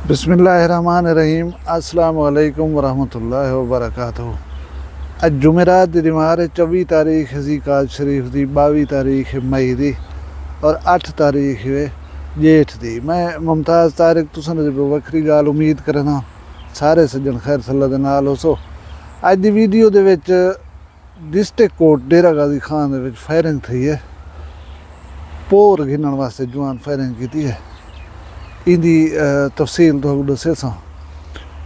बिस्मिल्लाहिर्रहमानिर्रहीम अस्सलाम वालेकुम वरहमतुल्लाहि वबरकातुहू। अज जुमेरात दी दिमार 24 तारीख ज़ीकात शरीफ दी, 22 तारीख मई दी और 8 तारीख जेठ दी। मैं मुमताज़ तारिक तुसां दे वक्री गाल उम्मीद करना सारे सज्जन खैर सल्ला दे नाल होसो। अज दी वीडियो दे विच डिस्ट्रिक्ट कोर्ट डेरा गाजी खान दे विच फायरिंग थी है। पोर गिनण वास्ते जवान फायरिंग की है। इंदी तफसील तो दसे सा।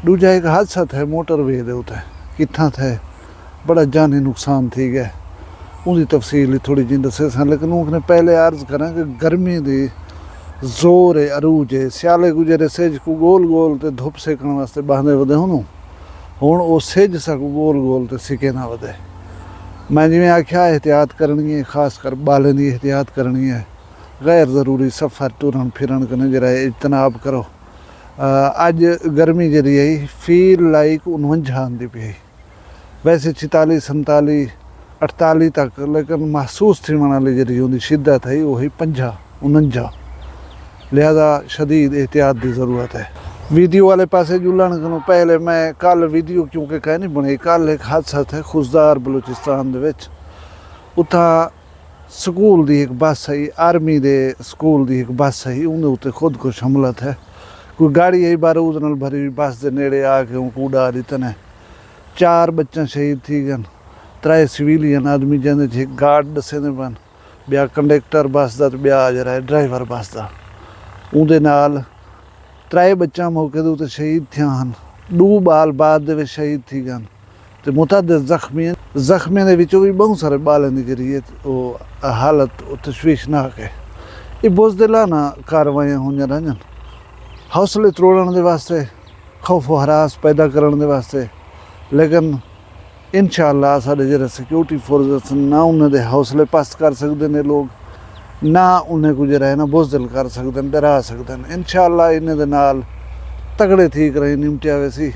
दूजा एक हादसा थे मोटरवे दे उत्ते कित्थां थे, बड़ा जानी नुकसान थी गया। उनकी तफसील थोड़ी जी दसे सा, लेकिन उन्हें पहले अर्ज करा कि गर्मी दी जोर है, अरूज है। स्याले गुजरे सेज को गोल गोल ते धुप सेकण वास्ते बांधे वधे हुन वो सेज सा को गोल गोल ते सिके ना वधे। मैं जिवें आख्या एहतियात करनी है, खास कर बालें की एहतियात करनी है। गैर ज़रूरी सफ़र टुरन फिरन कने जरा इजतनाब करो। अज गर्मी जी है फील लाइक 49 आंदी पी, वैसे 44 47 48 तक, लेकिन महसूस थी वाली जी उनकी शिद्दत है वही 50 49। लिहाजा शदीद एहतियात की ज़रूरत है। वीडियो वाले पासे जुलन को पहले मैं कल वीडियो क्योंकि कह नहीं बनी, कल एक हादसा थे खुशदार बलूचिस्तान दे विच। उता स्कूल की एक बस आई, आर्मी दे स्कूल की एक बस आई, उन्हें उत्ते खुद कुछ हमलत है। कोई गाड़ी आई बारूद नाल भरी बस के नेड़े आके उनको उड़ा दिते ने। 4 बच्चे शहीद थी गए, 3 सिविलियन आदमी जिन्हें एक गार्ड दसे ने बन, ब्या कंडक्टर बस का, ब्या जरा है ड्राइवर बस का। उनके नाल 3 बच्चा मौके के उत्ते शहीद थिया हैं। 2 बाल बाद दे विच शहीद थी गए तो मुतअद्दिद जख्मियों के विचों भी बहुत सारे बालों की जरिए वो हालत तशवीशनाक है। ये बुज़दिलाना कार्रवाइयां हुई रही, हौसले त्रोड़न के वास्ते, खौफ हरास पैदा करने के वास्ते। लेकिन इंशाअल्लाह साढ़े जो सिक्योरिटी फोर्स ना उन्होंने हौसले पस्त कर सकते हैं लोग, ना उन्हें कुछ है ना बुज़दिल कर सकते हैं, डरा सकते हैं। इंशाअल्लाह इन्हें दे नाल तगड़े ठीक रहे निमटिया वैसी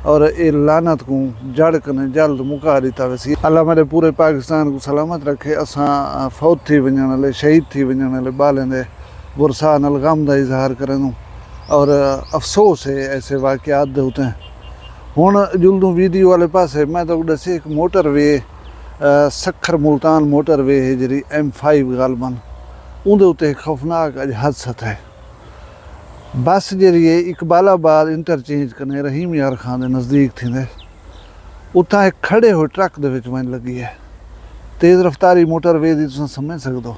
और ये लानत को जड़ कने जल्द मुका दिता वैसी। अल्लाह मेरे पूरे पाकिस्तान को सलामत रखे। असां फौत थी वजन वाले, शहीद थी वजन वाले बालें दे गुरसा नाल गम का इजहार करें और अफसोस है ऐसे वाक़यात दे होते हैं। हुण जुल्दू वीडियो वाले पासे मैं तो दसी एक मोटरवे सखर मुल्तान मोटरवे है जी M5 गालबन, उनके उत्ते खौफनाक अज हादसा है। बस जी इकबालाबाद इंटरचेंज कने रहीम यार खान के नज़दीक थी, उतना एक खड़े हुए ट्रक दे विच वञ लगी है। तेज़ रफ्तारी मोटरवे की तुम समझ सकते।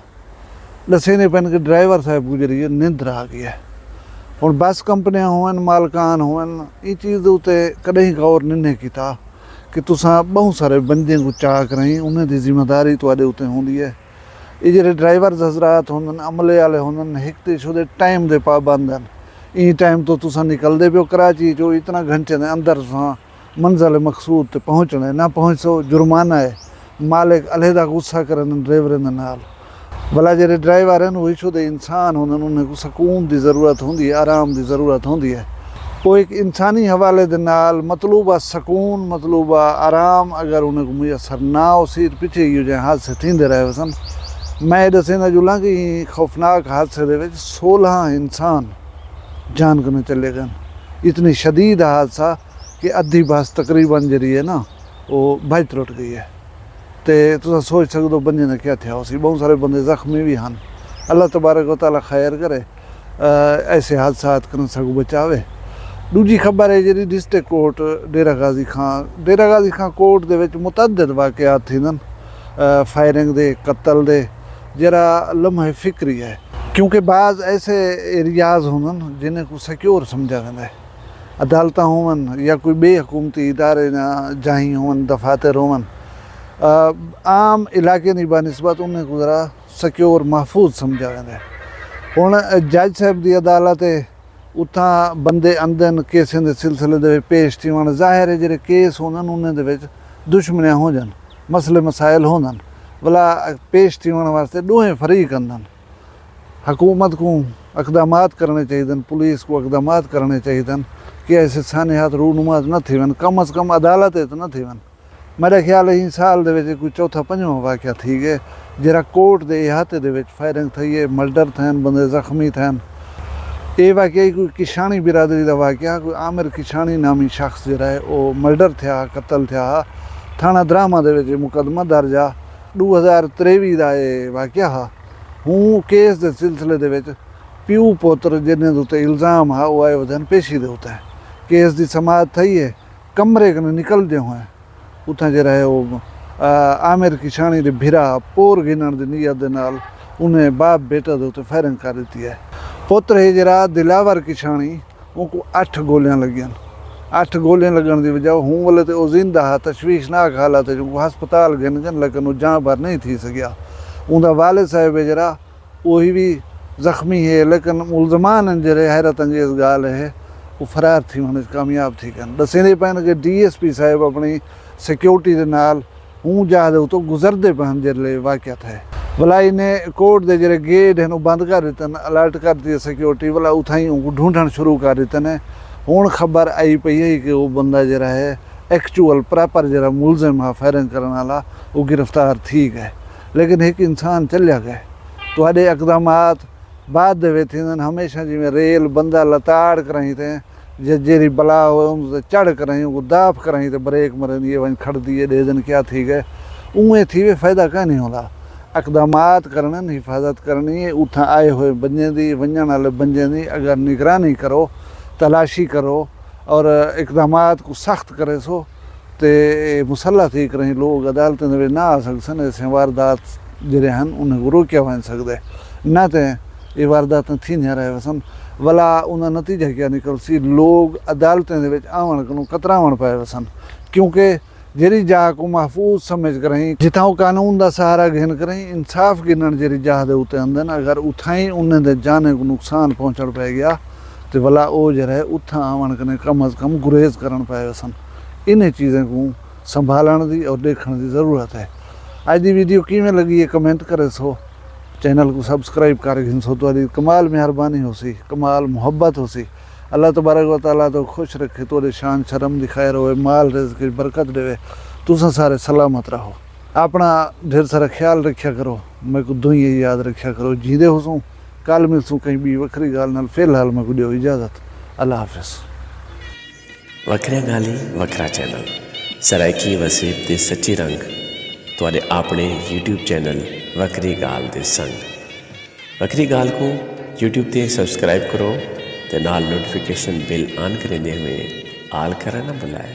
दसे ने पैन कि ड्राइवर साहब को जी निंद्र आ गई है। हुण बस कंपनियां होवन, मालकान होवन, ये चीज़ उत्ते कदे गौर नहीं किया कि तुसां बहुत सारे बंदे को चाक रही, उन्हें दी जिम्मेदारी तुहाडे उत्ते होंदी है। ये जो ड्राइवर हजरात होंदन, अमले वाले होंदन, एक तो छो टाइम के पाबंद हैं। ई टाइम तो तुसां निकलते पे कराची चो इतना घंटे के अंदर मंजिल मकसूद ते पहुँचना, ना पहुँचो जुर्माना है। मालिक अलहदा गुस्सा करन ड्राइवरें दे नाल। भला जे ड्राइवर हैं वही छो इंसान होंदन, उन्हें को सकून की ज़रूरत होंदी है, आराम की ज़रूरत होंदी है। वो एक इंसानी हवाले दे नाल मतलूबा सकून, मतलूबा आराम अगर उन्हें को मुयसर ना हो, सिर पिछे ही जो हादसे थींदे रहे सन। मैं दसेंदा जुला कि खौफनाक हादसे दे विच 16 इंसान जान कने चले गए। इतनी शदीद हादसा कि अद्धी बस तकरीबन जी है ना वो भज त्रुट गई है। तो तुम सोच सकते बंदे ने क्या था उसी, बहुत सारे बंदे जख्मी भी हैं। अल्लाह तबारक व तआला खैर करे, ऐसे हादसा कन सगो बचावे। दूजी खबर है जी डिस्ट्रिक्ट कोर्ट डेरा गाजी खां कोर्ट दे विच मुतअद्दिद वाक़यात थींदन फायरिंग दे, कत्ल दे, जरा लम्हे फिक्री है। क्योंकि बाज़ ऐसे एरियाज़ होंदन जिन्हें को सिक्योर समझा वेंदा है। अदालत होवन या कोई बे हुकूमती इदारे जाही होवन, दफातर होवन, आम इलाके की बनस्बत उन्हें को ज़रा सिक्योर महफूज समझा वेंदा है। हुण जज साहब की अदालत है, उतां बंदे अंदन केसें के सिलसिले दे पेश थी वन। ज़ाहिर है जो केस होंदन उन्हें दे विच दुश्मनियां होजन, मसले मसाइल होंदन, भला पेश थी वन वास्ते दोहें फरीक अंदन। हुकूमत को इक़दामात करने चाहिए, पुलिस को इक़दामात करने चाहिए कि ऐसे सानियात रूनुमाज न थी वन, कम अज़ कम अदालत तो न थी वन। मेरा ख्याल है साल दे कोई चौथा पंजवां वाक़या थी गए जरा कोर्ट के इहाते दे फायरिंग थी है, मर्डर थे, बंदे जख्मी थे। ये वाकया कोई किशानी बिरादरी का वाकया, कोई आमिर किशानी नामी शख्स जरा है वो मर्डर था, कतल था। थाना द्रामा दे विच मुकदमा दर्ज आ। 2023 का ये वाकया हा। हूँ केस के सिलसिले दे विच प्यू पुत्र जिन्हें उत्ते इल्ज़ाम हा वो आए वजन पेशी दे उत्ते केस की समाअत थी है। कमरे कने निकलदे हुए उत्थां जरा है वो आमिर किशानी दे भिरा पोर गिनण दी नीयत दे नाल उन्हें बाप बेटा दे उत्ते फायरिंग कर दी है। पुत्र है जरा दिलावर किशानी उनको 8 गोलियां लगियां। 8 गोलियां लगन की वजह हूँ वाले तो वह जिंदा हा, तशवीशनाक हालत है, जो हस्पताल गिन गन लेकिन वो जान भर नहीं थी सकिया। उनका वालिद साहब है जरा वही भी जख्मी है, लेकिन मुलजमान जरे हैरत अंगेज़ गाल है वो फरार थी होने कामयाब थी कन। दसेंदे पैन कि DSP साहब अपनी सिक्योरिटी के नाल हूँ जा तो गुजरते पैन जरे वाक़िया है। भला इन्हें कोर्ट के जो गेट हैं बंद कर दिते, अलर्ट कर दी सिक्योरिटी भला उतना ही उनको ढूंढण शुरू कर दिते हैं। हुण खबर आई पई है कि वो बंदा जरा है एक्चुअल प्रॉपर जरा मुलजिम है फायरिंग करने वाला वो गिरफ्तार थी गए, लेकिन एक इंसान चलिया गए। तो इकदामात बाद हमेशा जिमें रेल बंदा लताड़ कराई थे जेरी बला हो चढ़ कराई उनको दाफ कराई तो ब्रेक मरन ये वन खड़ दिए 2 दिन क्या थी गए उमें थी वे फ़ायदा क्या नहीं होला। इकदामात करने हिफाजत करनी है उथा आए हुए बंजे दी वंजन वाले बंजे दी अगर निगरानी करो, तलाशी करो और इकदामात को सख्त करे सो तो मुसल्ला थी करें लोग अदालतें ना आ सकते ऐसे वारदात जरे हैं उन्हें रोकया वन सकते ना तो ये वारदात थी नहीं रहे वसन वाला उन्हें नतीजा क्या निकल सी लोग अदालतें आवन को कतरावन पाए वसन, क्योंकि जरी जा को महफूज समझ करें जिथा कानून का सहारा घिन करें इंसाफ गिनण जरी जा दे उते अंदर अगर उथा ही उन्हें दे जाने को नुकसान पहुँचण पै गया तो भला वो जरा है उथा आवन कने कम अज़ कम गुरेज करन पाए वसन। इन चीज़ें को संभालण की और देखने की ज़रूरत है। आज की वीडियो किमें लगी है कमेंट करे सो, चैनल को सब्सक्राइब कर घिन सो तो कमाल मेहरबानी हो सी, कमाल मुहब्बत हो सी। अल्लाह तबारक व तआला तो खुश रखे, तो शान शर्म दिखाए रहे, माल रिज़्क़ की बरकत देवे, तुसा सारे सलामत रहो, अपना ढेर सारा ख्याल रखा करो, मैं को दुई याद रखा करो। जीदे हो सूँ कल मिलसूँ कहीं भी वखरी गाल नाल। फिलहाल मैं को दियो इजाज़त, अल्लाह हाफिज़। वखरिया गाली वखरा चैनल सराइकी वसीब दे सच्ची रंग तुहाडे अपने YouTube चैनल वखरी गाल दे संग। वखरी गाल को YouTube ते सब्सक्राइब करो ते नाल नोटिफिकेशन बिल ऑन करेंदे हुए आल करना ना भुलाए।